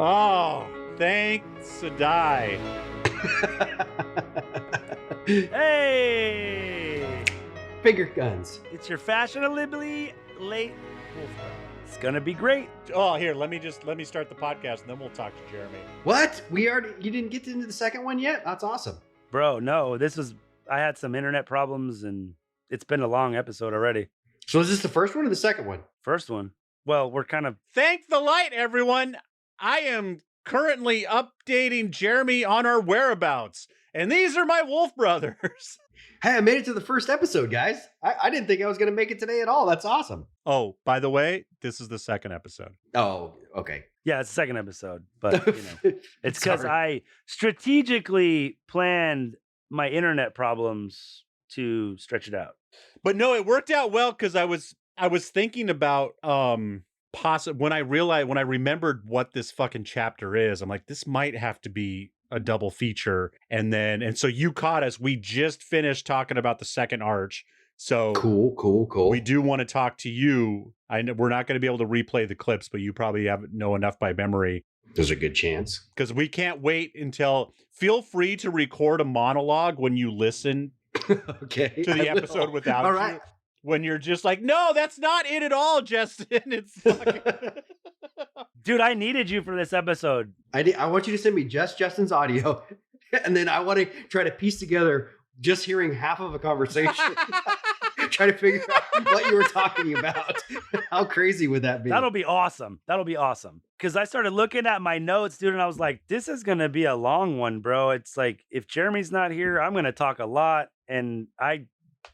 Oh, thanks a die. Hey! Finger guns. It's your fashionably late wolf. It's gonna be great. Oh, here, let me start the podcast and then we'll talk to Jeremy. What? You didn't get into the second one yet? That's awesome. Bro, no, I had some internet problems and it's been a long episode already. So is this the first one or the second one? First one. Well, we're kind of... Thank the light, everyone. I am currently updating Jeremy on our whereabouts. And these are my wolf brothers. Hey, I made it to the first episode, guys. I didn't think I was going to make it today at all. That's awesome. Oh, by the way, this is the second episode. Oh, okay. Yeah, it's the second episode, but it's because I strategically planned my internet problems to stretch it out. But no, it worked out well because I was thinking about when I remembered what this fucking chapter is. I'm like, this might have to be a double feature, and so you caught us. We just finished talking about the second arch. So cool. We do want to talk to you. I know we're not going to be able to replay the clips, but you probably know enough by memory. There's a good chance. Because we can't wait until... Feel free to record a monologue when you listen okay, to the episode without all right. you. When you're just like, no, that's not it at all, Justin. It's fucking... Dude, I needed you for this episode. I want you to send me just Justin's audio, and then I want to try to piece together just hearing half of a conversation. Try to figure out what you were talking about. How crazy would that be? That'll be awesome. Because I started looking at my notes, dude, and I was like, this is going to be a long one, bro. It's like, if Jeremy's not here, I'm going to talk a lot. And I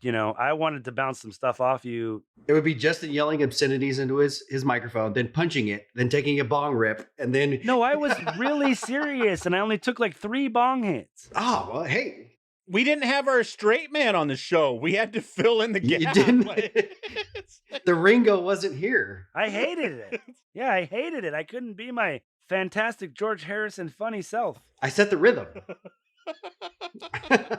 wanted to bounce some stuff off you. It would be Justin yelling obscenities into his microphone, then punching it, then taking a bong rip, and then... No, I was really serious, and I only took like 3 bong hits. Oh, well, hey... We didn't have our straight man on the show. We had to fill in the gap. You didn't? The Ringo wasn't here. I hated it. Yeah, I hated it. I couldn't be my fantastic George Harrison funny self. I set the rhythm.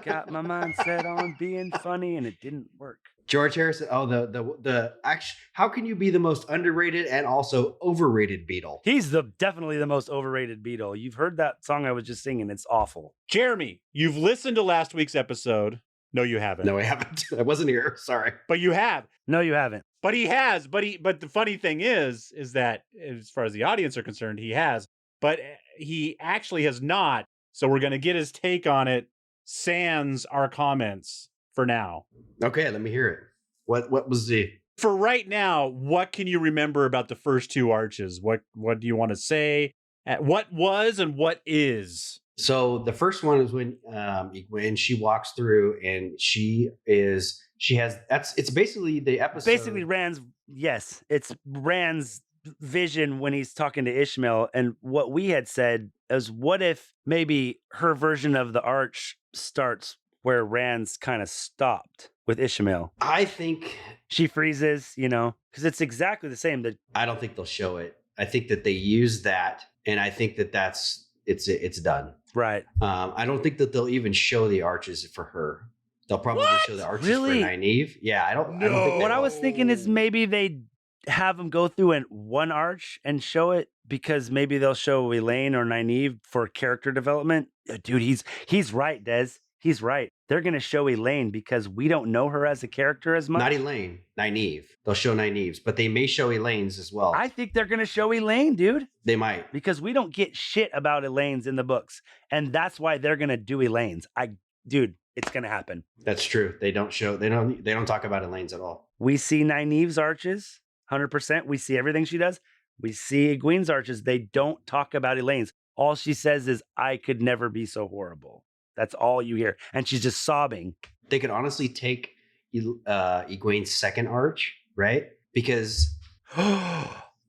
Got my mind set on being funny, and it didn't work. George Harrison. Oh, the action. How can you be the most underrated and also overrated Beatle? He's definitely the most overrated Beatle. You've heard that song I was just singing. It's awful. Jeremy, you've listened to last week's episode. No, you haven't. No, I haven't. I wasn't here. Sorry. But you have. No, you haven't. But he has. But the funny thing is that as far as the audience are concerned, he has. But he actually has not. So we're going to get his take on it sans our comments for now. Okay, let me hear it. What was the... For right now, what can you remember about the first 2 arches? What do you want to say? What was and what is? So the first one is when she walks through and it's basically the episode. Basically it's Rand's vision when he's talking to Ishmael, and what we had said is, what if maybe her version of the arch starts where Rand's kind of stopped with Ishmael? I think she freezes, because it's exactly the same. I don't think they'll show it. I think that they use that, and I think that it's done. Right. I don't think that they'll even show the arches for her. They'll probably show the arches for Nynaeve. Yeah, I don't think what I was thinking is maybe they have them go through in one arch and show it, because maybe they'll show Elaine or Nynaeve for character development. Dude, he's right, Des. He's right. They're going to show Elaine because we don't know her as a character as much. Not Elaine, Nynaeve. They'll show Nynaeve's, but they may show Elaine's as well. I think they're going to show Elaine, dude. They might. Because we don't get shit about Elaine's in the books. And that's why they're going to do Elaine's. Dude, it's going to happen. That's true. They don't talk about Elaine's at all. We see Nynaeve's arches, 100%. We see everything she does. We see Egwene's arches. They don't talk about Elaine's. All she says is, I could never be so horrible. That's all you hear. And she's just sobbing. They could honestly take Egwene's second arch, right? Because...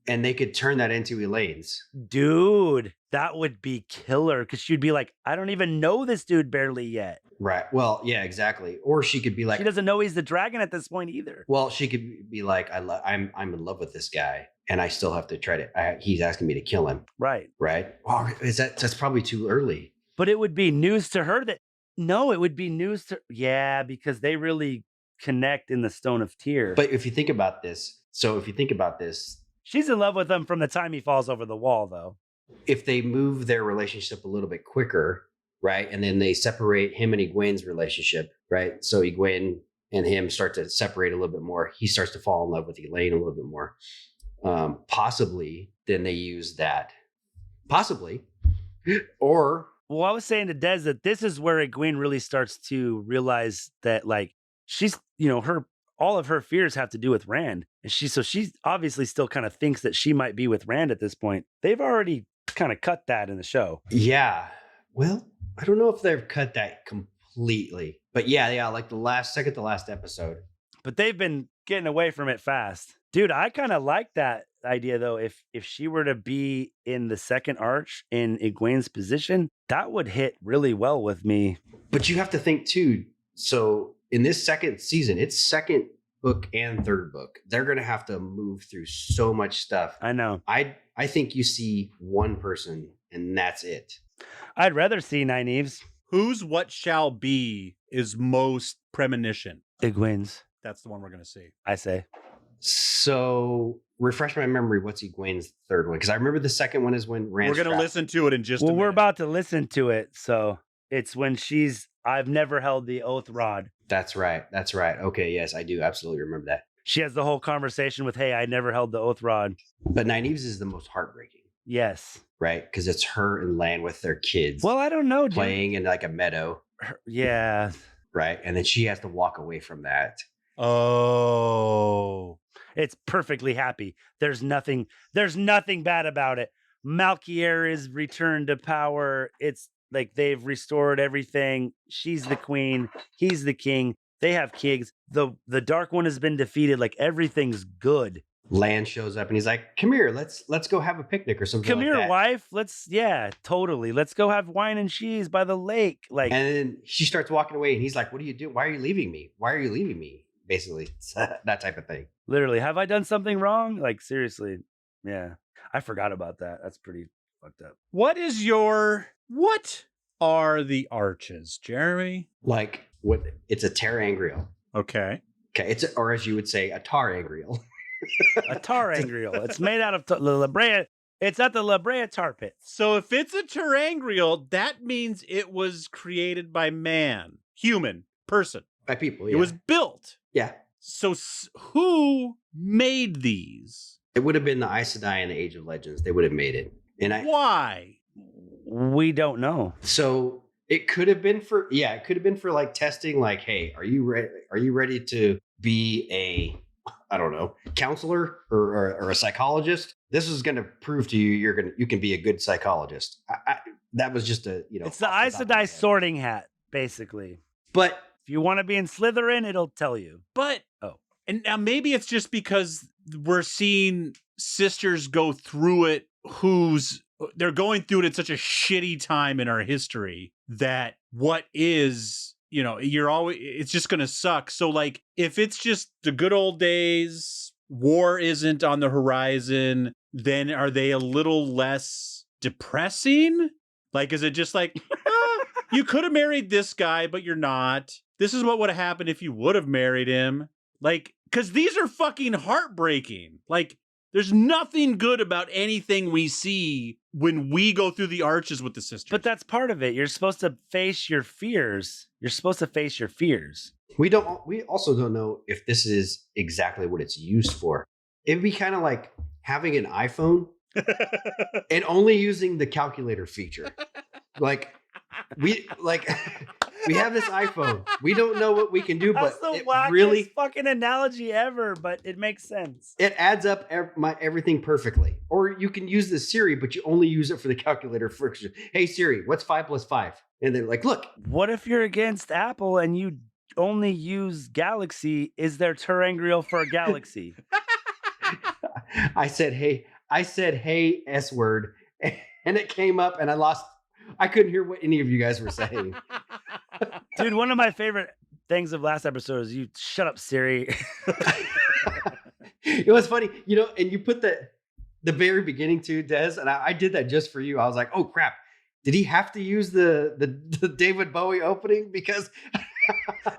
and they could turn that into Elaine's. Dude, that would be killer. Because she'd be like, I don't even know this dude barely yet. Right. Well, yeah, exactly. Or she could be like... She doesn't know he's the dragon at this point either. Well, she could be like, I'm in love with this guy, and I still have to try to... he's asking me to kill him. Right. Right? Well, that's probably too early. But it would be news to her that... No, it would be news to... Yeah, because they really connect in the Stone of Tyr. But if you think about this... She's in love with him from the time he falls over the wall, though. if they move their relationship a little bit quicker, right? And then they separate him and Egwene's relationship, right? So Egwene and him start to separate a little bit more. He starts to fall in love with Elaine a little bit more. Possibly, then they use that. Possibly. Or Well, I was saying to Des that this is where Egwene really starts to realize that, like, she's, all of her fears have to do with Rand. And she's obviously still kind of thinks that she might be with Rand at this point. They've already kind of cut that in the show. yeah. Well, I don't know if they've cut that completely. But yeah, like the last episode. But they've been getting away from it fast. Dude, I kind of like that idea, though. If she were to be in the second arch in Egwene's position, that would hit really well with me. But you have to think, too. So in this second season, it's second book and third book. They're going to have to move through so much stuff. I know. I think you see one person, and that's it. I'd rather see Nynaeve's. Whose what shall be is most premonition? Egwene's. That's the one we're going to see. I say. So refresh my memory. What's Egwene's third one? Because I remember the second one is when Rand's We're going to listen to it in just a minute. We're about to listen to it. So it's when I've never held the oath rod. That's right. Okay, yes, I do absolutely remember that. She has the whole conversation with, hey, I never held the oath rod. But Nynaeve's is the most heartbreaking. Yes. Right? Because it's her and Lan with their kids. Well, I don't know, dude. Playing in like a meadow. Yeah. Right? And then she has to walk away from that. Oh. It's perfectly happy. There's nothing bad about it. Malkier is returned to power. It's like they've restored everything. She's the queen. He's the king. They have kids. The Dark One has been defeated. Like everything's good. Lan shows up and he's like, "Come here, let's go have a picnic or something." Come like here, that. wife. Totally. Let's go have wine and cheese by the lake. Like, and then she starts walking away, and he's like, "What are you doing? Why are you leaving me? Why are you leaving me?" Basically, it's that type of thing. Literally, have I done something wrong? Like, seriously, yeah. I forgot about that. That's pretty fucked up. What are the arches, Jeremy? Like, what? It's a terangrial. Okay. Okay, or as you would say, a tarangrial. A tarangrial. It's made out of La Brea. It's at the La Brea tar pit. So if it's a terangrial, that means it was created by man, human, person. By people, yeah. It was built. Yeah. So who made these? It would have been the Aes Sedai and the Age of Legends. They would have made it. And Why? We don't know. So it could have been for like testing, like, hey, are you ready to be a, I don't know, counselor or a psychologist? This is going to prove to you you can be a good psychologist. That was just a, It's the Aes Sedai sorting hat, basically. But if you want to be in Slytherin, it'll tell you. But and now maybe it's just because we're seeing sisters go through it they're going through it at such a shitty time in our history that what is, it's just going to suck. So like, if it's just the good old days, war isn't on the horizon, then are they a little less depressing? Like, is it just like, you could have married this guy, but you're not. This is what would have happened if you would have married him. Like, because these are fucking heartbreaking. Like, there's nothing good about anything we see when we go through the arches with the sisters. But that's part of it. You're supposed to face your fears. We also don't know if this is exactly what it's used for. It'd be kind of like having an iPhone and only using the calculator feature. We have this iPhone. We don't know what we can do, That's but the it wackiest really fucking analogy ever, but it makes sense. It adds up everything perfectly. Or you can use the Siri, but you only use it for the calculator function. Hey Siri, what's 5 + 5? And they're like, look. What if you're against Apple and you only use Galaxy? Is there terangrial for a Galaxy? I said, hey, S word, and it came up, and I couldn't hear what any of you guys were saying. Dude, one of my favorite things of last episode is you shut up, Siri. It was funny, and you put the very beginning too, Des, and I did that just for you. I was like, oh crap, did he have to use the David Bowie opening? Because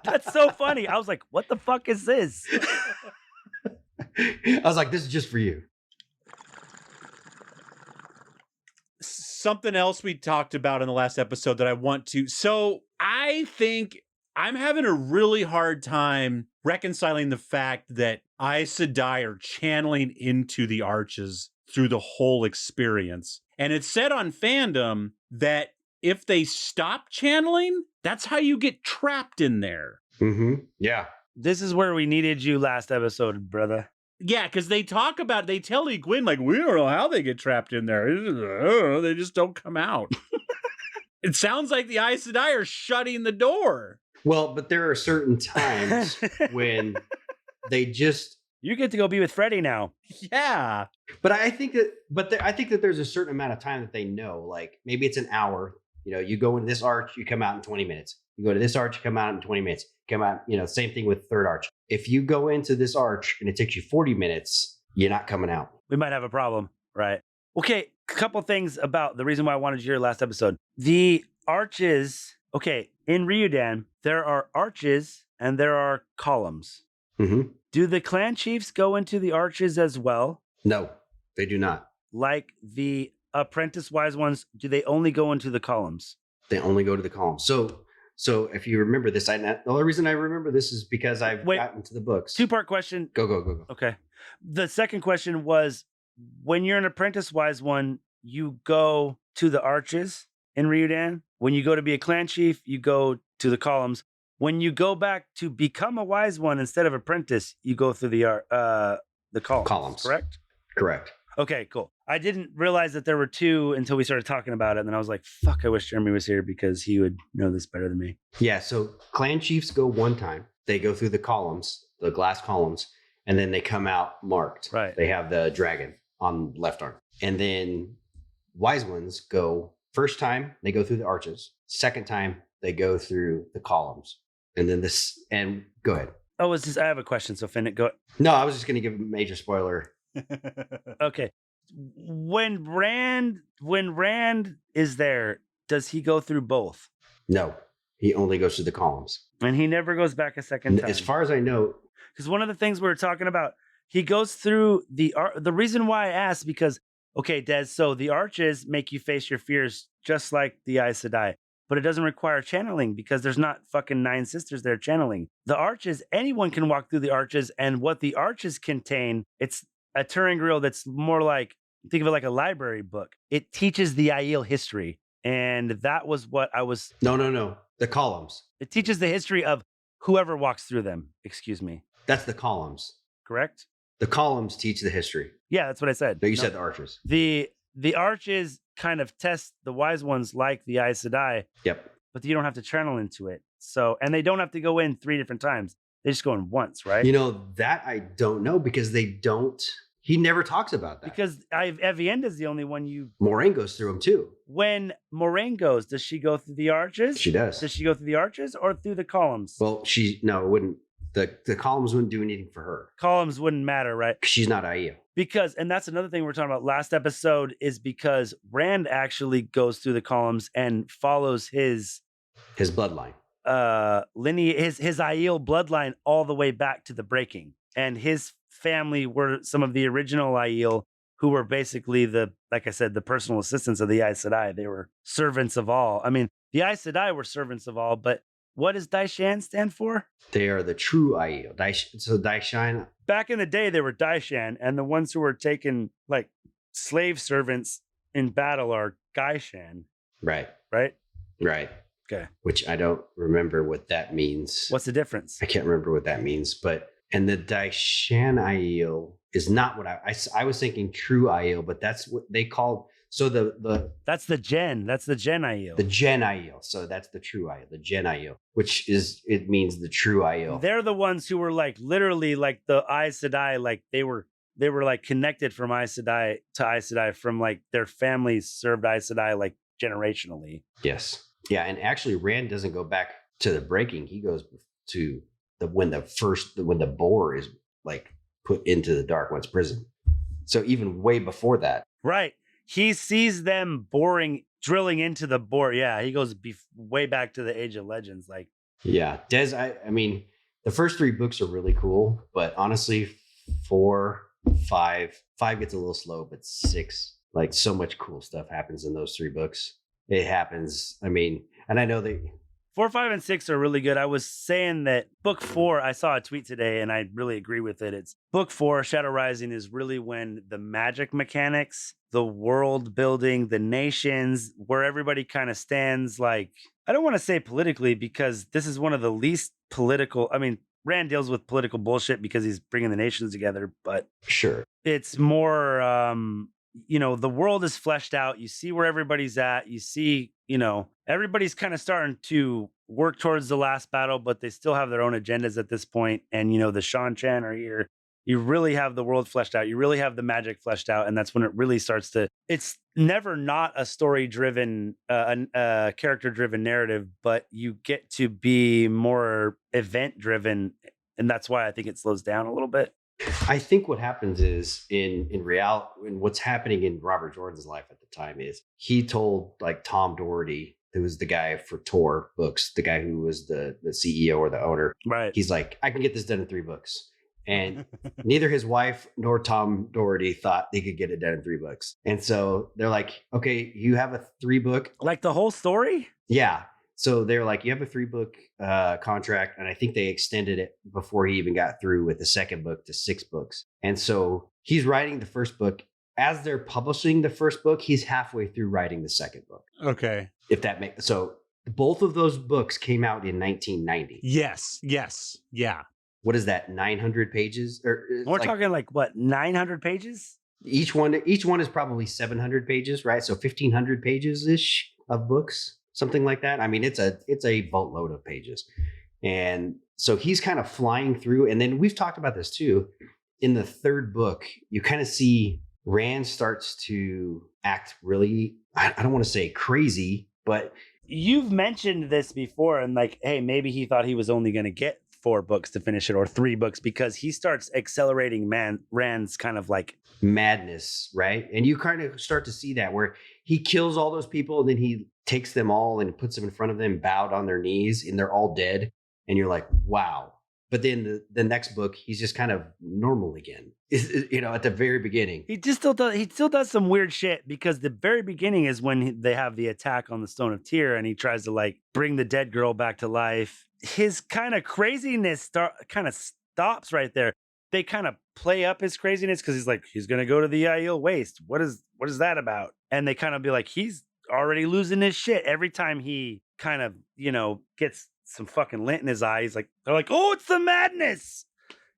that's so funny. I was like, what the fuck is this? I was like, this is just for you. something else we talked about in the last episode that I want to. So I think I'm having a really hard time reconciling the fact that Aes Sedai are channeling into the arches through the whole experience. And it's said on fandom that if they stop channeling, that's how you get trapped in there. Mm-hmm. Yeah. This is where we needed you last episode, brother. Yeah, because they tell Egwene, like, we don't know how they get trapped in there. They just don't come out. It sounds like the Aes Sedai are shutting the door. Well, but there are certain times when they just... You get to go be with Freddy now. Yeah. But I think that there's a certain amount of time that they know, like maybe it's an hour. You know, you go in this arch, you come out in 20 minutes. You go to this arch, you come out in 20 minutes. Come out, same thing with third arch. If you go into this arch and it takes you 40 minutes, you're not coming out. We might have a problem, right? Okay, a couple things about the reason why I wanted you here last episode. The arches, okay, in Ryudan, there are arches and there are columns. Mm-hmm. Do the clan chiefs go into the arches as well? No, they do not. Like the apprentice wise ones, do they only go into the columns? They only go to the columns. So if you remember this, the only reason I remember this is because I've gotten to the books. 2-part question. Go. Okay. The second question was, when you're an apprentice wise one, you go to the arches in Ryudan. When you go to be a clan chief, you go to the columns. When you go back to become a wise one instead of apprentice, you go through the columns. Correct? Correct. Okay, cool. I didn't realize that there were two until we started talking about it. And then I was like, fuck, I wish Jeremy was here because he would know this better than me. Yeah, so clan chiefs go one time. They go through the columns, the glass columns, and then they come out marked. Right. They have the dragon on left arm. And then wise ones go, first time, they go through the arches. Second time, they go through the columns. And then and go ahead. Oh, I have a question. So Finn, go. No, I was just going to give a major spoiler. Okay. When Rand is there, does he go through both? No, he only goes through the columns. And he never goes back a second time. As far as I know. Because one of the things we were talking about, he goes through the reason why I asked, because, okay, Des, so the arches make you face your fears just like the Aes Sedai, but it doesn't require channeling because there's not fucking 9 sisters there channeling. The arches, anyone can walk through the arches, and what the arches contain, it's a Turing grill that's more like, think of it like a library book. It teaches the Aiel history. And that was what I was... No. The columns. It teaches the history of whoever walks through them. Excuse me. That's the columns. Correct? The columns teach the history. Yeah, that's what I said. No, you said the arches. The arches kind of test the wise ones like the Aes Sedai. Yep. But you don't have to channel into it. So, and they don't have to go in 3 different times. They just go in once, right? That I don't know because they don't... He never talks about that. Because Evienda is the only one Moraine goes through them too. When Moraine goes, does she go through the arches? She does. Does she go through the arches or through the columns? Well, it wouldn't. The columns wouldn't do anything for her. Columns wouldn't matter, right? She's not Aiel. Because, and that's another thing we were talking about last episode, is because Rand actually goes through the columns and follows his bloodline. His Aiel bloodline all the way back to the breaking. And his family were some of the original Aiel who were basically like I said, the personal assistants of the Aes Sedai. They were servants of all. I mean, the Aes Sedai were servants of all, but what does Daishan stand for? They are the true Aiel. So Daishan. Back in the day, they were Daishan, and the ones who were taken like slave servants in battle are Gaishan. Right. Right? Right. Okay. Which I don't remember what that means. What's the difference? I can't remember what that means, and the Daishan Aiel is not what I was thinking true Aiel, but that's what they called. So that's the Gen Aiel. The Gen Aiel. So that's the true Aiel, the Gen Aiel, which it means the true Aiel. They're the ones who were like literally like the Aes Sedai, like they were like connected from Aes Sedai to Aes Sedai from like their families served Aes Sedai like generationally. Yes. Yeah, and actually Rand doesn't go back to the breaking. He goes to when the boar is like put into the Dark One's prison. So even way before that. Right. He sees them drilling into the boar. Yeah, he goes way back to the Age of Legends. Like, yeah, Des. I mean, the first 3 books are really cool, but honestly, 4, 5 gets a little slow, but 6 Like so much cool stuff happens in those 3 books. It happens. I mean, and I know they 4, 5, and 6 are really good. I was saying that book 4, I saw a tweet today and I really agree with it. It's book 4, Shadow Rising, is really when the magic mechanics, the world building, the nations, where everybody kind of stands, like, I don't want to say politically, because this is one of the least political. I mean, Rand deals with political bullshit because he's bringing the nations together, but sure. it's more, the world is fleshed out. You see where everybody's at. You see, everybody's kind of starting to work towards the last battle, but they still have their own agendas at this point. And, the Shan Chan are here. You really have the world fleshed out. You really have the magic fleshed out. And that's when it really starts to, it's never not a story driven, character driven narrative, but you get to be more event driven. And that's why I think it slows down a little bit. I think what happens is in reality, and what's happening in Robert Jordan's life at the time is he told like Tom Doherty, who was the guy for Tor Books, the guy who was the CEO or the owner. Right. He's like, I can get this done in 3 books. And neither his wife nor Tom Doherty thought they could get it done in 3 books. And so they're like, okay, you have a 3 book. Like the whole story? Yeah. So they're like, you have a 3 book contract. And I think they extended it before he even got through with the second book to 6 books. And so he's writing the first book. As they're publishing the first book, he's halfway through writing the second book. Okay. If that makes so, both of those books came out in 1990. Yes. Yeah. What is that? 900 pages? Or we're talking like what, 900 pages? Each one is probably 700 pages, right? So 1,500 pages ish of books, something like that. I mean, it's a boatload of pages, and so he's kind of flying through. And then we've talked about this too. In the 3rd book, you kind of see Rand starts to act really, I don't want to say crazy, but you've mentioned this before, and like, hey, maybe he thought he was only going to get 4 books to finish it, or 3 books, because he starts accelerating Rand's kind of like madness, right? And you kind of start to see that where he kills all those people, and then he takes them all and puts them in front of them, bowed on their knees, and they're all dead. And you're like, wow. But then the next book, he's just kind of normal again. At the very beginning, he still does some weird shit, because the very beginning is when they have the attack on the Stone of Tyr, and he tries to like bring the dead girl back to life. His kind of craziness kind of stops right there. They kind of play up his craziness because he's like, he's gonna go to the Aiel Waste. What is that about? And they kind of be like, he's already losing his shit every time he kind of gets some fucking lint in his eye. He's like, they're like, oh, it's the madness,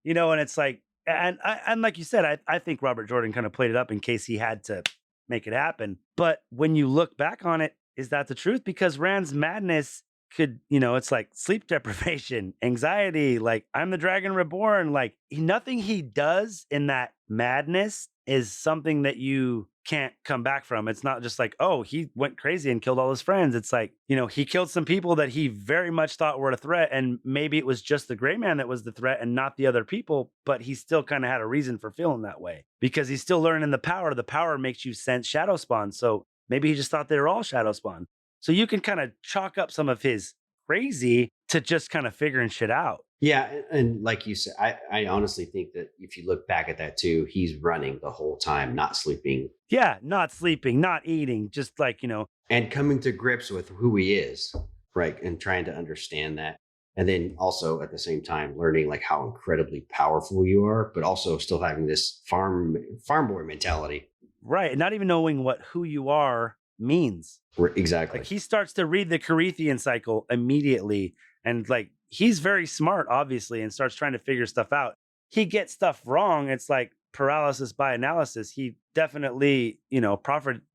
and it's like, and like you said, I think Robert Jordan kind of played it up in case he had to make it happen. But when you look back on it, is that the truth? Because Rand's madness could, it's like sleep deprivation, anxiety, like I'm the Dragon Reborn, like nothing he does in that madness is something that you can't come back from. It's not just like, oh, he went crazy and killed all his friends. It's like, he killed some people that he very much thought were a threat, and maybe it was just the gray man that was the threat and not the other people, but he still kind of had a reason for feeling that way because he's still learning the power. The power makes you sense shadow spawn. So maybe he just thought they were all shadow spawn. So you can kind of chalk up some of his crazy to just kind of figuring shit out. Yeah. And like you said, I honestly think that if you look back at that too, he's running the whole time, not sleeping. Yeah. Not sleeping, not eating, just like, and coming to grips with who he is, right? And trying to understand that. And then also at the same time, learning like how incredibly powerful you are, but also still having this farm boy mentality. Right. Not even knowing what who you are means. Exactly. Like he starts to read the Carithian cycle immediately, and like he's very smart, obviously, and starts trying to figure stuff out. He gets stuff wrong. It's like paralysis by analysis. He definitely,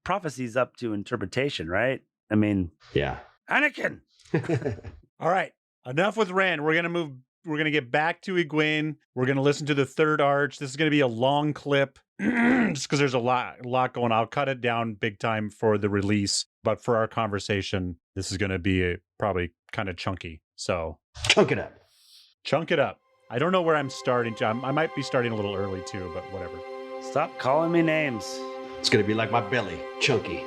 prophecies up to interpretation, right? I mean, yeah. Anakin. All right. Enough with Rand. We're going to get back to Egwene. We're going to listen to the third arch. This is going to be a long clip just because there's a lot going on. I'll cut it down big time for the release. But for our conversation, this is going to be probably kind of chunky. So chunk it up. I don't know where I'm starting. I might be starting a little early too, but whatever. Stop calling me names. It's going to be like my belly, chunky.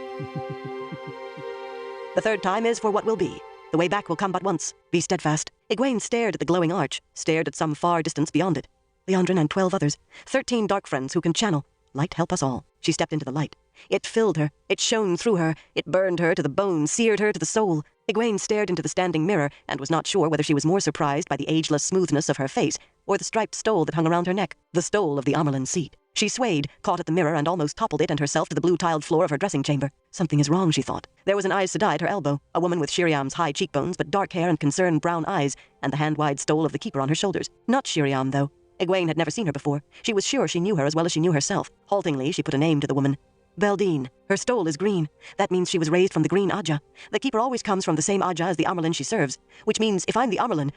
The third time is for what will be. The way back will come but once. Be steadfast. Egwene stared at the glowing arch, stared at some far distance beyond it. Leandrin and 12 others. 13 dark friends who can channel. Light help us all. She stepped into the light. It filled her. It shone through her. It burned her to the bone, seared her to the soul. Egwene stared into the standing mirror and was not sure whether she was more surprised by the ageless smoothness of her face or the striped stole that hung around her neck, the stole of the Amerlin seat. She swayed, caught at the mirror, and almost toppled it and herself to the blue-tiled floor of her dressing chamber. Something is wrong, she thought. There was an Aes Sedai at her elbow, a woman with Shiriam's high cheekbones but dark hair and concerned brown eyes, and the hand-wide stole of the keeper on her shoulders. Not Shiriam, though. Egwene had never seen her before. She was sure she knew her as well as she knew herself. Haltingly, she put a name to the woman. Beldine. Her stole is green. That means she was raised from the green Ajah. The keeper always comes from the same Ajah as the Amerlin she serves, which means if I'm the Amerlin,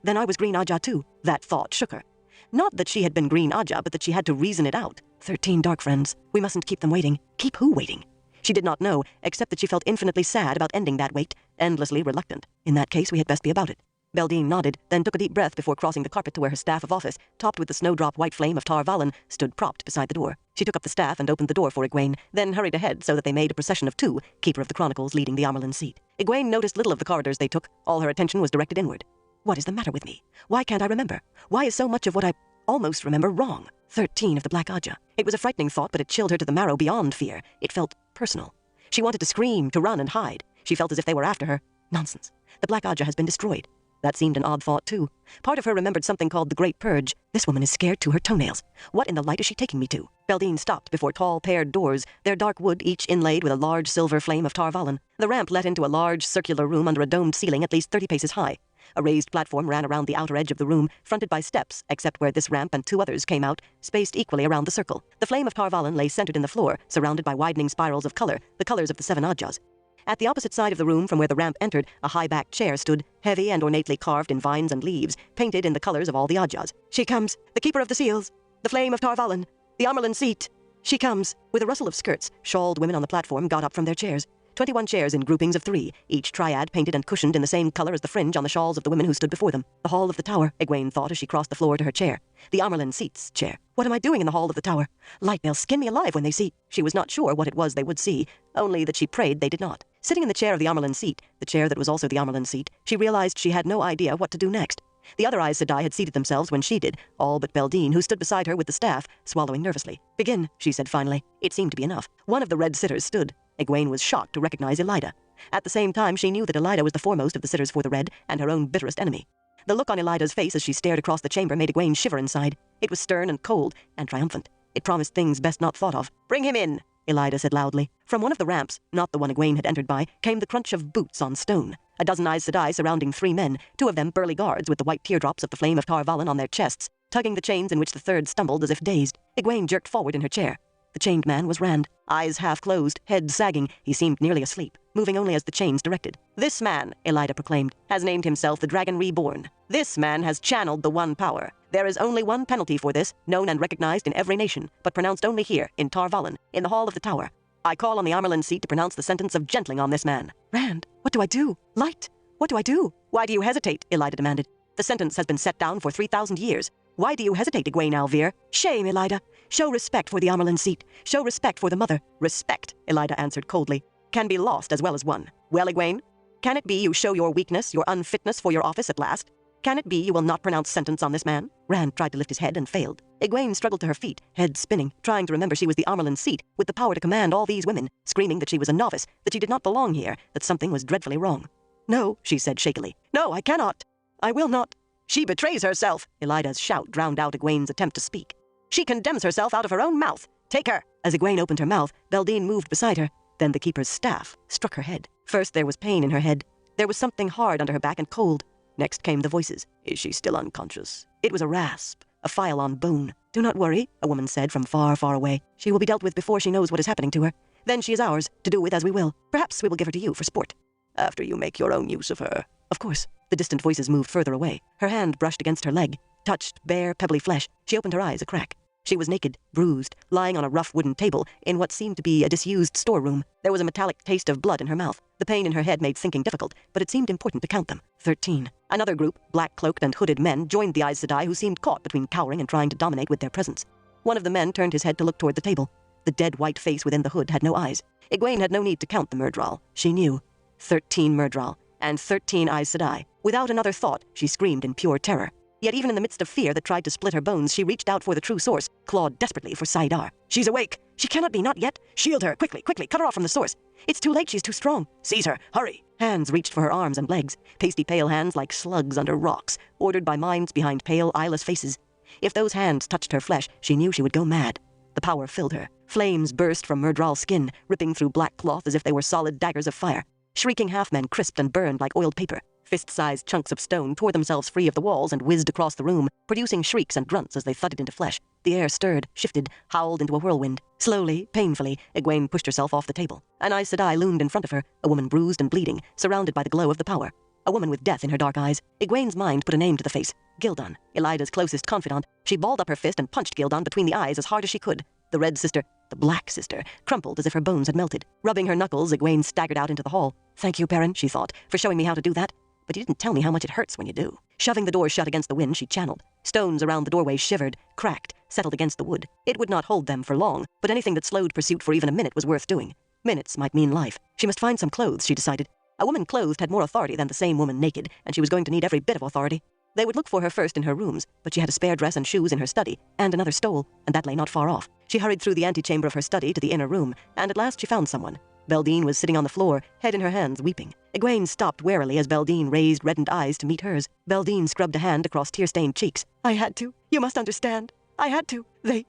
then I was green Ajah too. That thought shook her. Not that she had been green Ajah, but that she had to reason it out. 13 dark friends. We mustn't keep them waiting. Keep who waiting? She did not know, except that she felt infinitely sad about ending that wait, endlessly reluctant. In that case, we had best be about it. Beldine nodded, then took a deep breath before crossing the carpet to where her staff of office, topped with the snowdrop white flame of Tar Valon, stood propped beside the door. She took up the staff and opened the door for Egwene, then hurried ahead so that they made a procession of 2, Keeper of the Chronicles leading the Amerlin seat. Egwene noticed little of the corridors they took. All her attention was directed inward. What is the matter with me? Why can't I remember? Why is so much of what I almost remember wrong? 13 of the Black Ajah. It was a frightening thought, but it chilled her to the marrow beyond fear. It felt personal. She wanted to scream, to run and hide. She felt as if they were after her. Nonsense. The Black Ajah has been destroyed. That seemed an odd thought, too. Part of her remembered something called the Great Purge. This woman is scared to her toenails. What in the light is she taking me to? Beldine stopped before tall, paired doors, their dark wood each inlaid with a large silver flame of Tar Valon. The ramp led into a large circular room under a domed ceiling at least 30 paces high. A raised platform ran around the outer edge of the room, fronted by steps, except where this ramp and 2 others came out, spaced equally around the circle. The flame of Tar Valon lay centered in the floor, surrounded by widening spirals of color, the colors of the 7 Ajahs. At the opposite side of the room from where the ramp entered, a high-backed chair stood, heavy and ornately carved in vines and leaves, painted in the colors of all the Ajahs. She comes, the Keeper of the Seals, the flame of Tar Valon, the Amerlin seat. She comes. With a rustle of skirts, shawled women on the platform got up from their chairs. 21 chairs in groupings of 3, each triad painted and cushioned in the same color as the fringe on the shawls of the women who stood before them. The hall of the tower, Egwene thought as she crossed the floor to her chair. The Amerlin seat's chair. What am I doing in the hall of the tower? Light, they'll skin me alive when they see. She was not sure what it was they would see, only that she prayed they did not. Sitting in the chair of the Amerlin seat, the chair that was also the Amerlin seat, she realized she had no idea what to do next. The other Aes Sedai had seated themselves when she did, all but Beldine, who stood beside her with the staff, swallowing nervously. Begin, she said finally. It seemed to be enough. One of the red sitters stood. Egwene was shocked to recognize Elida. At the same time, she knew that Elida was the foremost of the sitters for the red, and her own bitterest enemy. The look on Elida's face as she stared across the chamber made Egwene shiver inside. It was stern and cold, and triumphant. It promised things best not thought of. Bring him in, Elida said loudly. From one of the ramps, not the one Egwene had entered by, came the crunch of boots on stone. A dozen Aes Sedai surrounding 3 men, 2 of them burly guards with the white teardrops of the flame of Tar Valon on their chests, tugging the chains in which the third stumbled as if dazed. Egwene jerked forward in her chair. The chained man was Rand, eyes half closed, head sagging. He seemed nearly asleep, moving only as the chains directed. This man, Elida proclaimed, has named himself the Dragon Reborn. This man has channeled the One Power. There is only one penalty for this, known and recognized in every nation, but pronounced only here, in Tar Valon, in the hall of the tower. I call on the Amerlin seat to pronounce the sentence of gentling on this man. Rand, what do I do? Light, what do I do? Why do you hesitate? Elida demanded. The sentence has been set down for 3,000 years. Why do you hesitate, Egwene Alvear? Shame, Elida. Show respect for the Amerlin seat. Show respect for the mother. Respect, Elida answered coldly, can be lost as well as won. Well, Egwene, can it be you show your weakness, your unfitness for your office at last? Can it be you will not pronounce sentence on this man? Rand tried to lift his head and failed. Egwene struggled to her feet, head spinning, trying to remember she was the Amerlin seat, with the power to command all these women, screaming that she was a novice, that she did not belong here, that something was dreadfully wrong. No, she said shakily. No, I cannot. I will not. She betrays herself. Elida's shout drowned out Egwene's attempt to speak. She condemns herself out of her own mouth. Take her. As Egwene opened her mouth, Beldine moved beside her. Then the keeper's staff struck her head. First there was pain in her head. There was something hard under her back and cold. Next came the voices. Is she still unconscious? It was a rasp, a file on bone. Do not worry, a woman said from far, far away. She will be dealt with before she knows what is happening to her. Then she is ours, to do with as we will. Perhaps we will give her to you for sport. After you make your own use of her. Of course. The distant voices moved further away. Her hand brushed against her leg, touched bare, pebbly flesh. She opened her eyes a crack. She was naked, bruised, lying on a rough wooden table in what seemed to be a disused storeroom. There was a metallic taste of blood in her mouth. The pain in her head made thinking difficult, but it seemed important to count them. 13. Another group, black-cloaked and hooded men, joined the Aes Sedai who seemed caught between cowering and trying to dominate with their presence. One of the men turned his head to look toward the table. The dead white face within the hood had no eyes. Egwene had no need to count the Myrddraal. She knew. 13 Myrddraal, and 13 Aes Sedai. Without another thought, she screamed in pure terror. Yet even in the midst of fear that tried to split her bones, she reached out for the true source, clawed desperately for Saidar. She's awake! She cannot be, not yet! Shield her! Quickly, quickly, cut her off from the source! It's too late, she's too strong! Seize her! Hurry! Hands reached for her arms and legs, pasty pale hands like slugs under rocks, ordered by minds behind pale, eyeless faces. If those hands touched her flesh, she knew she would go mad. The power filled her. Flames burst from Myrddraal's skin, ripping through black cloth as if they were solid daggers of fire. Shrieking half-men crisped and burned like oiled paper. Fist-sized chunks of stone tore themselves free of the walls and whizzed across the room, producing shrieks and grunts as they thudded into flesh. The air stirred, shifted, howled into a whirlwind. Slowly, painfully, Egwene pushed herself off the table. An Aes Sedai loomed in front of her, a woman bruised and bleeding, surrounded by the glow of the power. A woman with death in her dark eyes. Egwene's mind put a name to the face. Gildan, Elida's closest confidant. She balled up her fist and punched Gildan between the eyes as hard as she could. The red sister, the black sister, crumpled as if her bones had melted. Rubbing her knuckles, Egwene staggered out into the hall. Thank you, Perrin, she thought, for showing me how to do that. But you didn't tell me how much it hurts when you do. Shoving the door shut against the wind, she channeled. Stones around the doorway shivered, cracked, settled against the wood. It would not hold them for long, but anything that slowed pursuit for even a minute was worth doing. Minutes might mean life. She must find some clothes, she decided. A woman clothed had more authority than the same woman naked, and she was going to need every bit of authority. They would look for her first in her rooms, but she had a spare dress and shoes in her study, and another stole, and that lay not far off. She hurried through the antechamber of her study to the inner room, and at last she found someone. Beldine was sitting on the floor, head in her hands, weeping. Egwene stopped warily as Beldine raised reddened eyes to meet hers. Beldine scrubbed a hand across tear-stained cheeks. I had to. You must understand. I had to. They...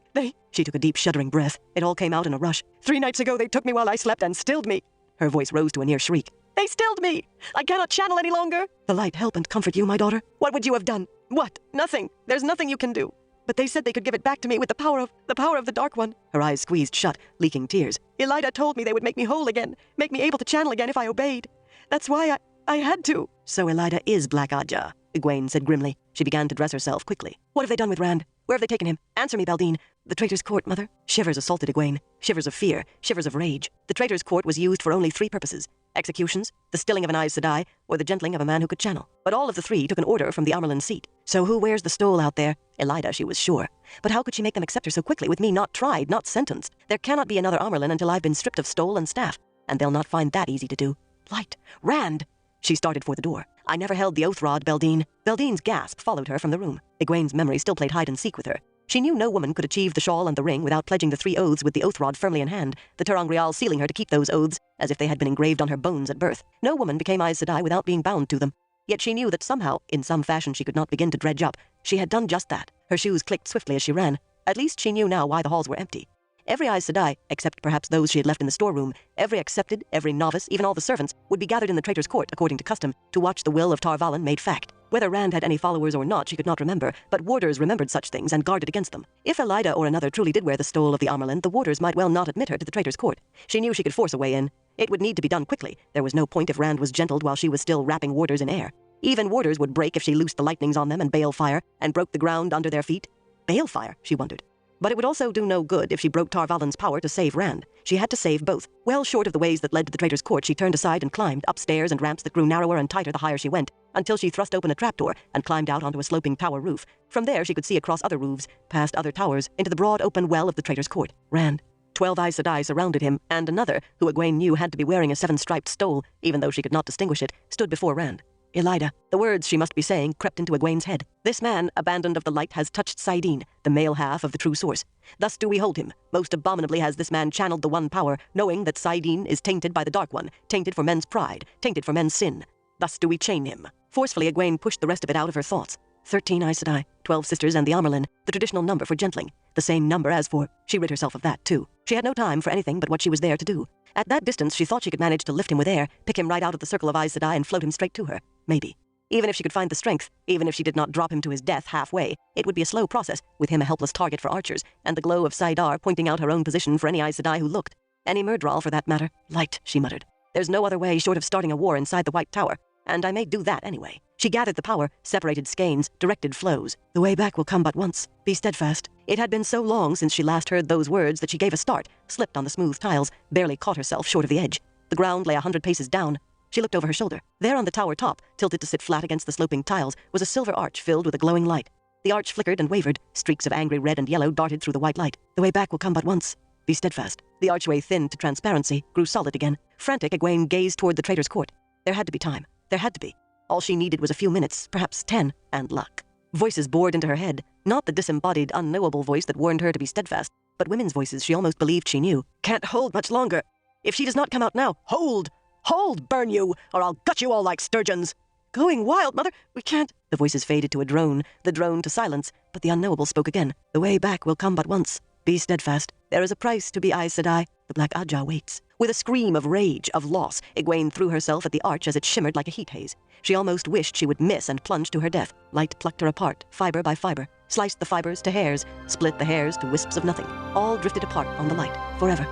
She took a deep, shuddering breath. It all came out in a rush. 3 nights ago they took me while I slept and stilled me. Her voice rose to a near shriek. They stilled me! I cannot channel any longer! The light help and comfort you, my daughter. What would you have done? What? Nothing. There's nothing you can do. But they said they could give it back to me with the power of the Dark One. Her eyes squeezed shut, leaking tears. Elida told me they would make me whole again, make me able to channel again if I obeyed. That's why I had to. So Elida is Black Ajah, Egwene said grimly. She began to dress herself quickly. What have they done with Rand? Where have they taken him? Answer me, Beldine. The Traitor's Court, Mother. Shivers assaulted Egwene. Shivers of fear, shivers of rage. The Traitor's Court was used for only 3 purposes. Executions, the stilling of an Aes Sedai, or the gentling of a man who could channel. But all of the 3 took an order from the Amerlin seat. So who wears the stole out there? Elida, she was sure. But how could she make them accept her so quickly with me not tried, not sentenced? There cannot be another Amerlin until I've been stripped of stole and staff. And they'll not find that easy to do. Light. Rand! She started for the door. I never held the oath rod, Beldine. Beldine's gasp followed her from the room. Egwene's memory still played hide-and-seek with her. She knew no woman could achieve the shawl and the ring without pledging the 3 oaths with the oath rod firmly in hand, the ter'angreal sealing her to keep those oaths as if they had been engraved on her bones at birth. No woman became Aes Sedai without being bound to them. Yet she knew that somehow, in some fashion she could not begin to dredge up, she had done just that. Her shoes clicked swiftly as she ran. At least she knew now why the halls were empty. Every Aes Sedai, except perhaps those she had left in the storeroom, every accepted, every novice, even all the servants, would be gathered in the Traitor's Court, according to custom, to watch the will of Tar Valon made fact. Whether Rand had any followers or not, she could not remember, but warders remembered such things and guarded against them. If Elida or another truly did wear the stole of the Amerlin, the warders might well not admit her to the Traitor's Court. She knew she could force a way in. It would need to be done quickly. There was no point if Rand was gentled while she was still wrapping warders in air. Even warders would break if she loosed the lightnings on them and balefire, and broke the ground under their feet. Balefire, she wondered. But it would also do no good if she broke Tar Valon's power to save Rand. She had to save both. Well short of the ways that led to the Traitor's Court, she turned aside and climbed up stairs and ramps that grew narrower and tighter the higher she went, until she thrust open a trapdoor and climbed out onto a sloping tower roof. From there she could see across other roofs, past other towers, into the broad open well of the Traitor's Court. Rand. 12 Aes Sedai surrounded him, and another, who Egwene knew had to be wearing a 7-striped stole, even though she could not distinguish it, stood before Rand. Elida. The words she must be saying crept into Egwene's head. This man, abandoned of the light, has touched Saidin, the male half of the true source. Thus do we hold him. Most abominably has this man channeled the one power, knowing that Saidin is tainted by the Dark One, tainted for men's pride, tainted for men's sin. Thus do we chain him. Forcefully, Egwene pushed the rest of it out of her thoughts. 13 Aes Sedai, 12 sisters and the Amerlin, the traditional number for gentling. The same number as for... She rid herself of that, too. She had no time for anything but what she was there to do. At that distance, she thought she could manage to lift him with air, pick him right out of the circle of Aes Sedai and float him straight to her. Maybe. Even if she could find the strength, even if she did not drop him to his death halfway, it would be a slow process, with him a helpless target for archers, and the glow of Saidar pointing out her own position for any Aes Sedai who looked. Any Myrddraal, for that matter. Light, she muttered. There's no other way short of starting a war inside the White Tower, and I may do that anyway. She gathered the power, separated skeins, directed flows. The way back will come but once. Be steadfast. It had been so long since she last heard those words that she gave a start, slipped on the smooth tiles, barely caught herself short of the edge. The ground lay 100 paces down. She looked over her shoulder. There on the tower top, tilted to sit flat against the sloping tiles, was a silver arch filled with a glowing light. The arch flickered and wavered. Streaks of angry red and yellow darted through the white light. The way back will come but once. Be steadfast. The archway thinned to transparency, grew solid again. Frantic, Egwene gazed toward the Traitor's Court. There had to be time. There had to be. All she needed was a few minutes, perhaps 10, and luck. Voices bored into her head, not the disembodied, unknowable voice that warned her to be steadfast, but women's voices she almost believed she knew. Can't hold much longer. If she does not come out now, hold! Hold, burn you, or I'll gut you all like sturgeons! Going wild, Mother! We can't... The voices faded to a drone, the drone to silence, but the unknowable spoke again. The way back will come but once. Be steadfast. There is a price to be Aes Sedai. The Black Ajah waits. With a scream of rage, of loss, Egwene threw herself at the arch as it shimmered like a heat haze. She almost wished she would miss and plunge to her death. Light plucked her apart, fiber by fiber, sliced the fibers to hairs, split the hairs to wisps of nothing. All drifted apart on the light, forever.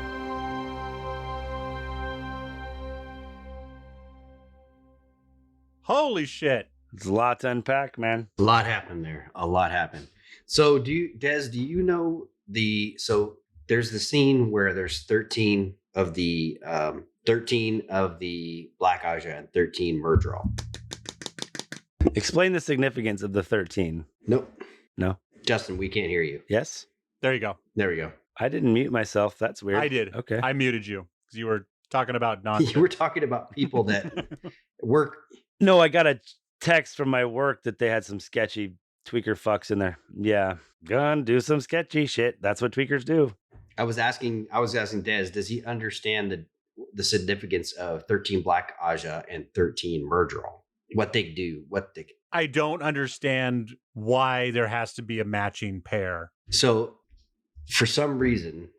Holy shit. It's a lot to unpack, man. A lot happened there. A lot happened. So Des, do you know so there's the scene where there's 13 of the Black Ajah and 13 Myrddraal. Explain the significance of the 13. Nope. No. Justin, we can't hear you. Yes? There you go. There we go. I didn't mute myself. That's weird. I did. Okay. I muted you because you were talking about nonsense. You were talking about people that work. No, I got a text from my work that they had some sketchy tweaker fucks in there. Yeah. Gonna do some sketchy shit. That's what tweakers do. I was asking Des, does he understand the significance of 13 Black Ajah and 13 Myrddraal? What they do, I don't understand why there has to be a matching pair. So for some reason,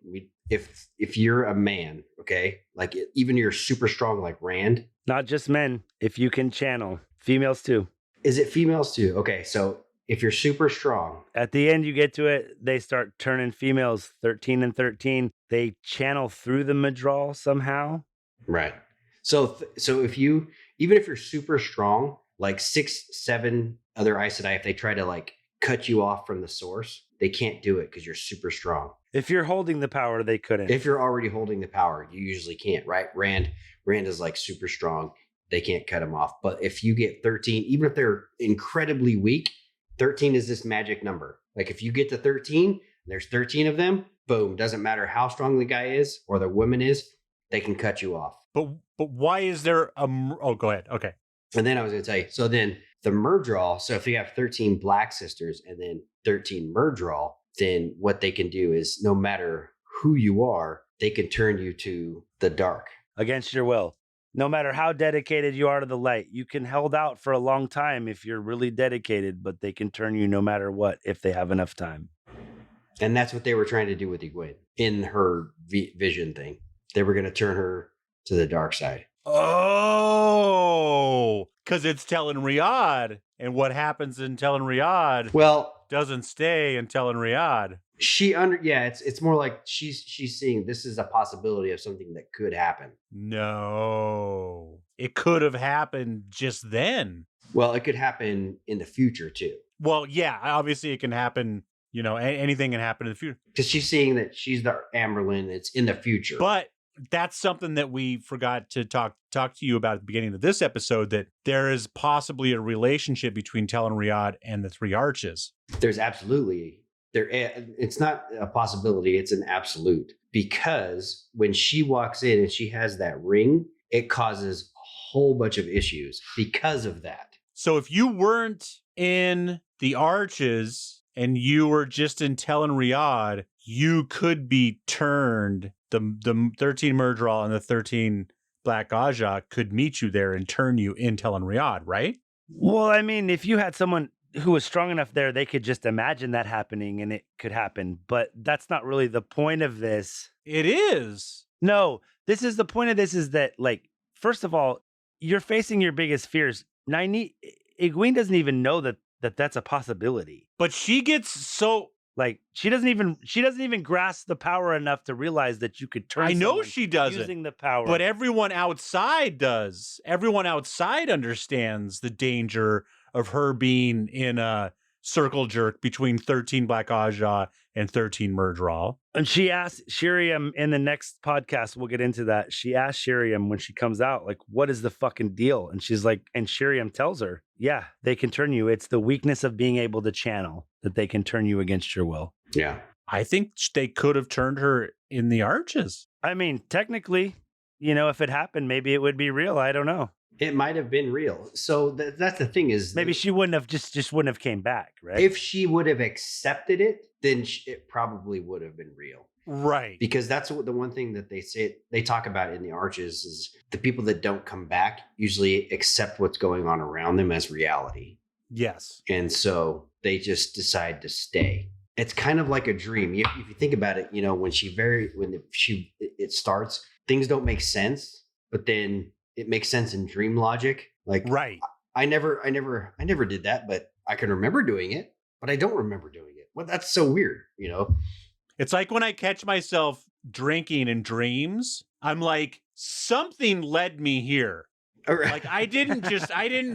if you're a man, okay, like even you're super strong like Rand. Not just men. If you can channel. Females too. Is it females too? Okay, so if you're super strong. At the end, you get to it, they start turning females 13 and 13. They channel through the Myrddraal somehow. Right. So if even if you're super strong, like 6, 7 other Aes Sedai, if they try to like cut you off from the source, they can't do it because you're super strong. If you're holding the power, they couldn't. If you're already holding the power, you usually can't, right? Rand is like super strong. They can't cut him off. But if you get 13, even if they're incredibly weak, 13 is this magic number. Like if you get to 13, there's 13 of them, boom, doesn't matter how strong the guy is or the woman is, they can cut you off. But why is there oh, go ahead. Okay. And then I was going to tell you, so then the Myrddraal, so if you have 13 Black sisters and then 13 Myrddraal, then what they can do is no matter who you are, they can turn you to the dark. Against your will. No matter how dedicated you are to the light, you can hold out for a long time if you're really dedicated, but they can turn you no matter what if they have enough time. And that's what they were trying to do with Egwene in her vision thing. They were going to turn her to the dark side. Oh, because it's Tell and Riyadh, and what happens in Tell and Riyadh doesn't stay in Tell and Riyadh. It's more like she's seeing this is a possibility of something that could happen. No, it could have happened just then. Well, it could happen in the future too. Well, yeah, obviously it can happen. You know, anything can happen in the future because she's seeing that she's the Amberlin. It's in the future, but that's something that we forgot to talk to you about at the beginning of this episode, that there is possibly a relationship between Tell and Riyadh and the Three Arches. There's absolutely there. It's not a possibility. It's an absolute, because when she walks in and she has that ring, it causes a whole bunch of issues because of that. So if you weren't in the Arches and you were just in Tell and Riyadh, you could be turned. The 13 Myrddraal and the 13 Black Ajah could meet you there and turn you in Tell and Riyadh, right? Well, I mean, if you had someone who was strong enough there, they could just imagine that happening and it could happen. But that's not really the point of this. It is. No, the point of this is that, like, first of all, you're facing your biggest fears. Egwene doesn't even know that that's a possibility. But she gets so... Like, she doesn't even grasp the power enough to realize that you could turn. I know she doesn't using the power, but everyone outside does. Everyone outside understands the danger of her being in a circle jerk between 13 Black Ajah and 13 Myrddraal. And she asked Shiriam in the next podcast, we'll get into that. She asked Shiriam when she comes out, like, what is the fucking deal? And she's like, and Shiriam tells her, yeah, they can turn you. It's the weakness of being able to channel that they can turn you against your will. Yeah. I think they could have turned her in the Arches. I mean, technically, if it happened, maybe it would be real. I don't know. It might have been real. So that's the thing is Maybe she wouldn't have just wouldn't have came back, right? if she would have accepted it, then it probably would have been real. Right. Because that's the one thing that they talk about in the Arches is the people that don't come back usually accept what's going on around them as reality. Yes. And so they just decide to stay. It's kind of like a dream. If you think about it, when it starts, things don't make sense, but then it makes sense in dream logic. Like, right. I never did that, but I can remember doing it, but I don't remember doing it. Well, that's so weird, It's like when I catch myself drinking in dreams, I'm like, something led me here. Like I didn't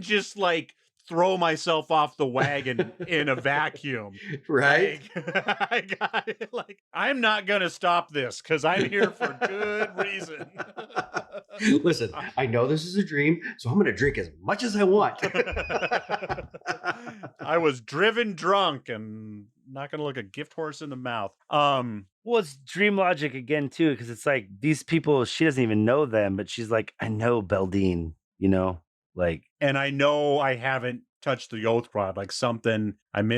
just like throw myself off the wagon in a vacuum. Right. Like, I got it. Like, I'm not going to stop this because I'm here for good reason. Listen, I know this is a dream, so I'm going to drink as much as I want. I was driven drunk and not going to look a gift horse in the mouth. Well, it's dream logic again, too, because it's like these people, she doesn't even know them, but she's like, I know Beldine, like, and I know I haven't touched the oath rod, like something I'm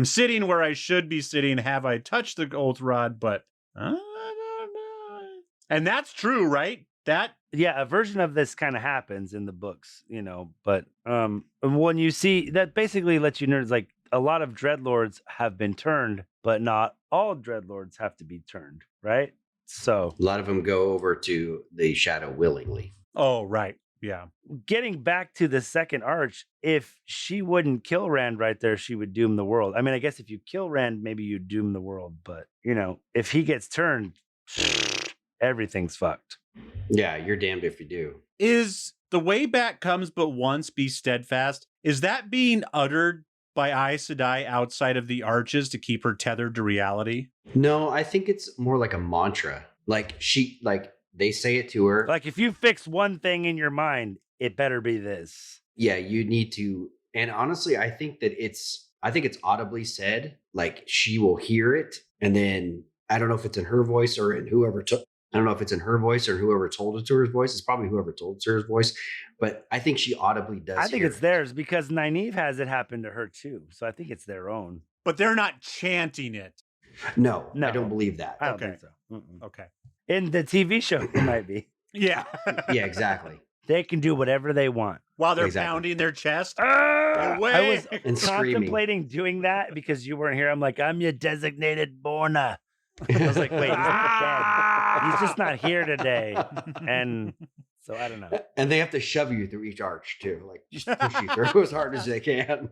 sitting where I should be sitting. Have I touched the oath rod? But I don't know. And that's true, right? Yeah, a version of this kind of happens in the books, but when you see that basically lets you know, it's like a lot of dreadlords have been turned, but not all dreadlords have to be turned, right? So a lot of them go over to the shadow willingly. Oh, right. Yeah. Getting back to the second arch, if she wouldn't kill Rand right there, she would doom the world. I mean, I guess if you kill Rand, maybe you doom the world, but if he gets turned, everything's fucked. Yeah, you're damned if you do. Is the way back comes but once, be steadfast? Is that being uttered by Aes Sedai outside of the arches to keep her tethered to reality? No, I think it's more like a mantra. They say it to her. Like if you fix one thing in your mind, it better be this. Yeah, you need to. And honestly, I think it's audibly said. Like she will hear it, and then I don't know if it's in her voice or in whoever took. I don't know if it's in her voice or whoever told it to her voice. It's probably whoever told it to her voice. But I think she audibly does. I think it's theirs because Nynaeve has it happen to her too. So I think it's their own. But they're not chanting it. No, I don't believe that. I don't think so. Okay. In the TV show, it might be. Yeah. Yeah, exactly. They can do whatever they want. While they're pounding their chest. I was and contemplating doing that because you weren't here. I'm like, I'm your designated Borna. I was like, wait, he's not dead. He's just not here today. And so I don't know. And they have to shove you through each arch too. Like just push you through as hard as they can.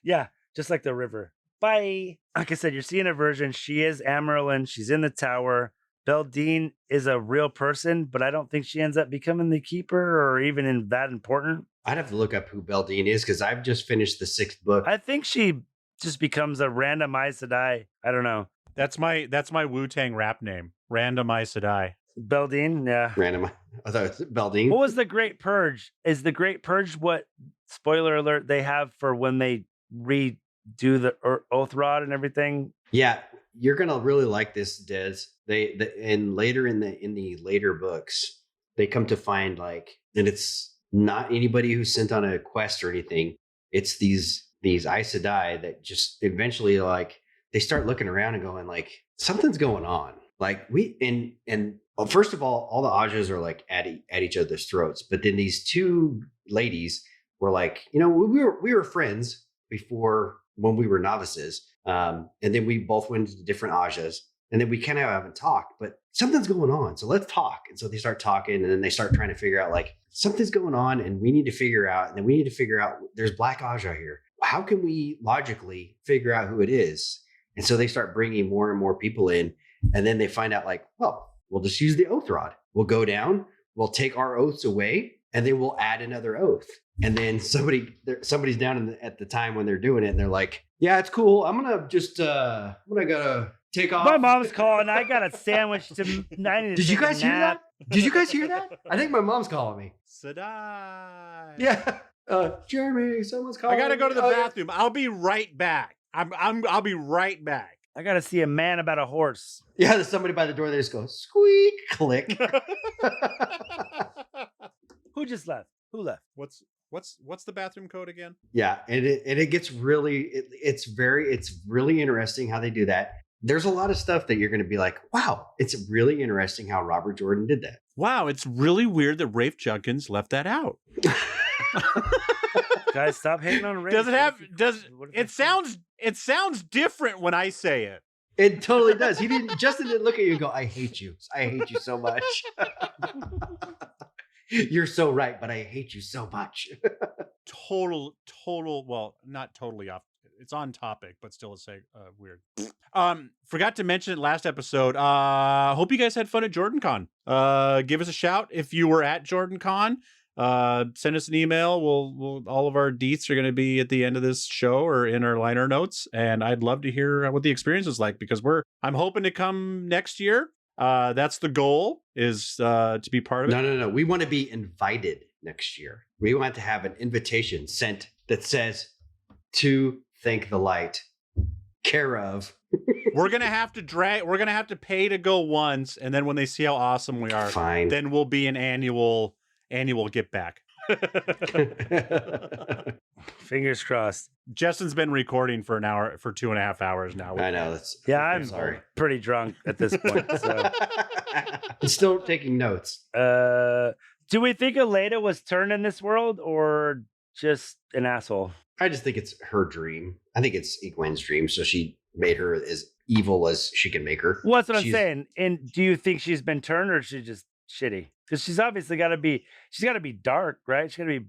Yeah, just like the river. Bye. Like I said, you're seeing a version. She is Amaryllis. She's in the tower. Beldine is a real person, but I don't think she ends up becoming the keeper or even that important. I'd have to look up who Beldine is because I've just finished the 6th book. I think she just becomes a random Aes Sedai. I don't know. That's my Wu-Tang rap name. Random Aes Sedai. Beldine, yeah. Random. I thought it was Beldine. What was the Great Purge? Is the Great Purge what, spoiler alert, they have for when they redo the Oath Rod and everything? Yeah, you're gonna really like this, Des. Later in the later books, they come to find and it's not anybody who's sent on a quest or anything. It's these Aes Sedai that just eventually they start looking around and going something's going on. Well, first of all the Ajahs are at each other's throats, but then these two ladies were we were friends before when we were novices, and then we both went into different Ajahs, and then we kind of haven't talked, but something's going on, so let's talk. And so they start talking, and then they start trying to figure out something's going on, and we need to figure out, there's Black Ajah here. How can we logically figure out who it is? And so they start bringing more and more people in, and then they find out we'll just use the oath rod. We'll go down, we'll take our oaths away, and then we'll add another oath. And then somebody's down at the time when they're doing it, and they're like, yeah, it's cool. I'm going to just, gotta take off. My mom's calling. I got a sandwich to. Did you guys hear that? Did you guys hear that? I think my mom's calling me. Sedai. Yeah. Jeremy, someone's calling. I gotta go to the me. bathroom. I'll be right back. I'll be right back. I gotta see a man about a horse. Yeah, there's somebody by the door. They just go squeak, click. Who just left? Who left? What's the bathroom code again? Yeah, and it gets really it's really interesting how they do that. There's a lot of stuff that you're going to be like, wow, it's really interesting how Robert Jordan did that. Wow, it's really weird that Rafe Junkins left that out. Guys, stop hating on Rafe. It sounds different when I say it. It totally does. Justin didn't look at you and go, I hate you so much. You're so right, but I hate you so much. Total, well, not totally off. It's on topic, but still weird. Forgot to mention it last episode. Hope you guys had fun at JordanCon. Give us a shout if you were at JordanCon. Send us an email. We'll all of our deets are going to be at the end of this show or in our liner notes, and I'd love to hear what the experience was like, because I'm hoping to come next year. That's the goal, is to be part of it. No. We want to be invited next year. We want to have an invitation sent that says, to Thank the Light, care of. We're gonna have to pay to go once, and then when they see how awesome we are, fine, then we'll be an annual get back. Fingers crossed. Justin's been recording for 2.5 hours now. I know. I'm sorry. Pretty drunk at this point. So. I'm still taking notes. Do we think Elena was turned in this world, or just an asshole? I just think it's her dream. I think it's Egwene's dream. So she made her as evil as she can make her. Well, that's what I'm saying. And do you think she's been turned, or is she just shitty? Because she's obviously got to be dark, right? She's got to be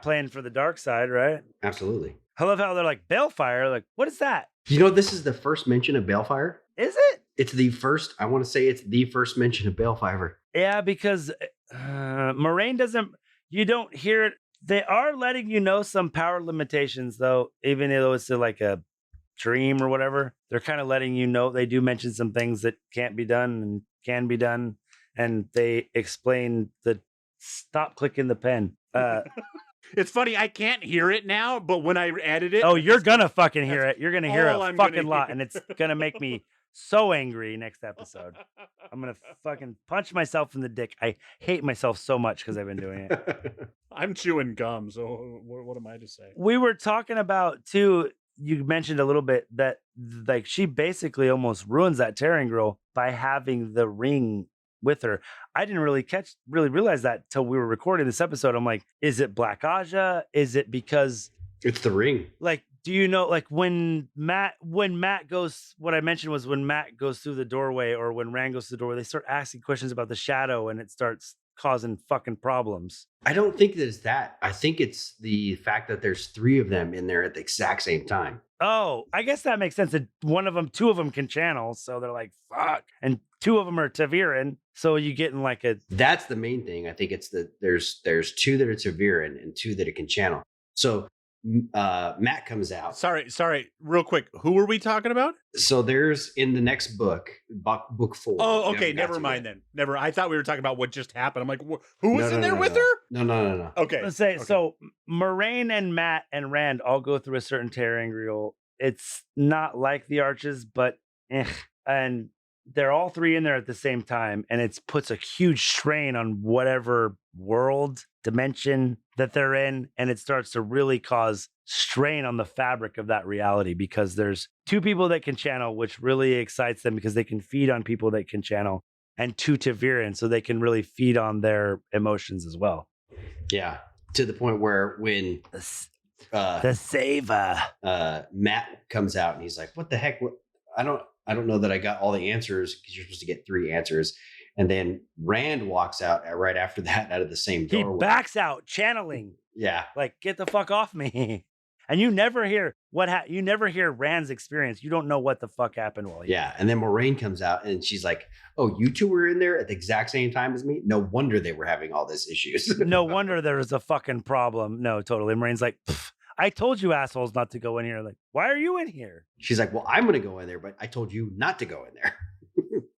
playing for the dark side, right? Absolutely. I love how they're like, Balefire. Like, what is that? You know, this is the first mention of Balefire. Is it? It's the first. I want to say it's the first mention of Balefire. Yeah, because Moraine doesn't. You don't hear it. They are letting you know some power limitations, though, even though it's like a dream or whatever. They're kind of letting you know. They do mention some things that can't be done and can be done, and they explain the stop clicking the pen. It's funny, I can't hear it now, but when I edit it, you're gonna fucking hear it. You're gonna hear a fucking lot, and it's gonna make me so angry next episode. I'm gonna fucking punch myself in the dick. I hate myself so much because I've been doing it. I'm chewing gum, so what am I to say? We were talking about too. You mentioned a little bit that like she basically almost ruins that Terran girl by having the ring with her. I didn't really realize that till we were recording this episode. I'm like, is it Black Ajah? Is it because it's the ring? Like, do you know, like when Matt goes, what I mentioned was when Matt goes through the doorway, or when Rand goes through the doorway, they start asking questions about the shadow, and it starts causing fucking problems. I don't think that it's that. I think it's the fact that there's 3 of them in there at the exact same time. Oh, I guess that makes sense. That 2 of them can channel, so they're like, fuck. And 2 of them are Taviran, so you get in like a... That's the main thing. I think it's that there's 2 that are Taviran and 2 that it can channel. So Matt comes out. Sorry, real quick. Who were we talking about? So there's in the next book 4. Oh, okay. Never mind then. I thought we were talking about what just happened. I'm like, who was in there with her? No. Okay. Let's say, so Moraine and Matt and Rand all go through a certain terangrial. It's not like the Arches, but and they're all 3 in there at the same time, and it puts a huge strain on whatever world dimension that they're in, and it starts to really cause strain on the fabric of that reality, because there's 2 people that can channel, which really excites them because they can feed on people that can channel, and 2 Taviran, so they can really feed on their emotions as well. Yeah, to the point where when the saver Matt comes out and he's like, what the heck? I don't know that I got all the answers, because you're supposed to get 3 answers. And then Rand walks out right after that out of the same doorway. He backs out, channeling. Yeah. Like, get the fuck off me. And you never hear you never hear Rand's experience. You don't know what the fuck happened while he... Yeah. And then Moraine comes out and she's like, oh, you 2 were in there at the exact same time as me? No wonder they were having all this issues. No wonder there was a fucking problem. No, totally. Moraine's like, I told you assholes not to go in here. Like, why are you in here? She's like, well, I'm going to go in there, but I told you not to go in there.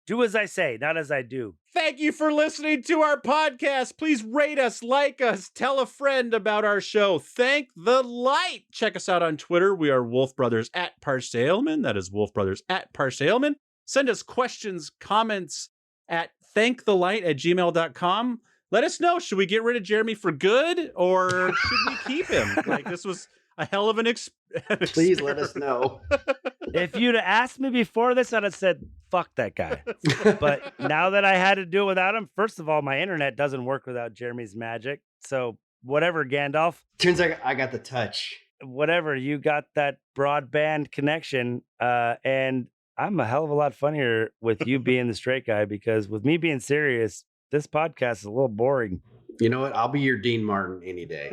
Do as I say, not as I do. Thank you for listening to our podcast. Please rate us, like us, tell a friend about our show. Thank the Light. Check us out on Twitter. We are Wolf Brothers at Parched Ailman. That is Wolf Brothers at Parched Ailman. Send us questions, comments at thankthelight@gmail.com. let us know. Should we get rid of Jeremy for good, or should we keep him? Like, this was a hell of an Please let us know. If you'd have asked me before this, I'd have said, fuck that guy. But now that I had to do it without him, first of all, my internet doesn't work without Jeremy's magic. So whatever, Gandalf, Turns out I got the touch. whatever, you got that broadband connection. And I'm a hell of a lot funnier with you being the straight guy, because with me being serious, this podcast is a little boring. You know what? I'll be your Dean Martin any day.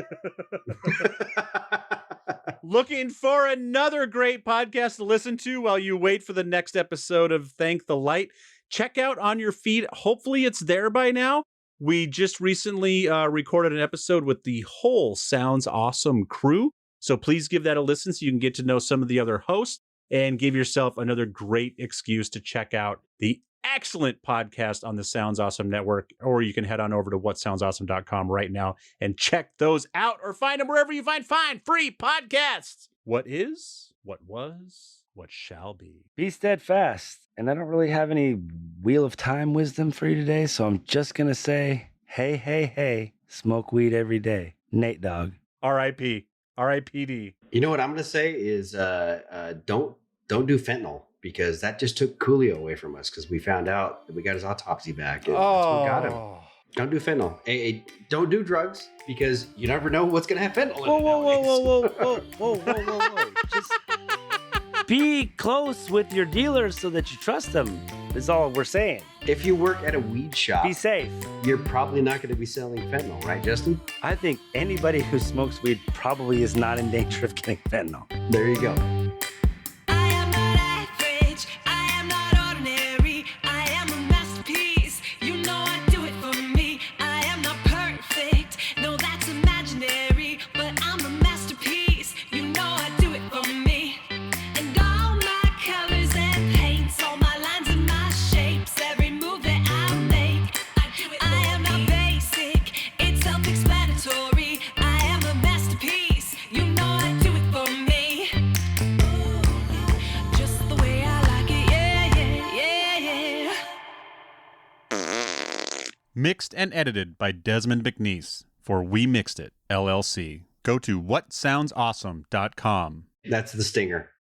Looking for another great podcast to listen to while you wait for the next episode of Thank the Light? Check out on your feed. Hopefully it's there by now. We just recently recorded an episode with the whole Sounds Awesome crew. So please give that a listen so you can get to know some of the other hosts and give yourself another great excuse to check out the excellent podcast on the Sounds Awesome Network, or you can head on over to whatsoundsawesome.com right now and check those out, or find them wherever you find fine free podcasts. What is, what was, what shall be. Be steadfast. And I don't really have any Wheel of Time wisdom for you today, so I'm just going to say, hey, hey, hey, smoke weed every day. Nate Dogg. R.I.P. R.I.P.D. You know what I'm going to say is don't do fentanyl, because that just took Coolio away from us, because we found out that we got his autopsy back. And that's what got him. Don't do fentanyl. Hey, don't do drugs, because you never know what's going to have fentanyl in it nowadays. Whoa. Just be close with your dealers so that you trust them, is all we're saying. If you work at a weed shop, Be safe. you're probably not going to be selling fentanyl, right, Justin? I think anybody who smokes weed probably is not in danger of getting fentanyl. There you go. I am not average, I am not ordinary, I am a masterpiece, you know I do it for me. I am not perfect, no that's imaginary, but I'm a masterpiece, you know I do it for me. And all my colors and paints, all my lines and my shapes, every move that I make, I am not basic, it's self-explanatory. I am a masterpiece, you know I do it for me. Just the way I like it, yeah. Mixed and edited by Desmond McNeese for We Mixed It, LLC. Go to whatsoundsawesome.com. That's the stinger.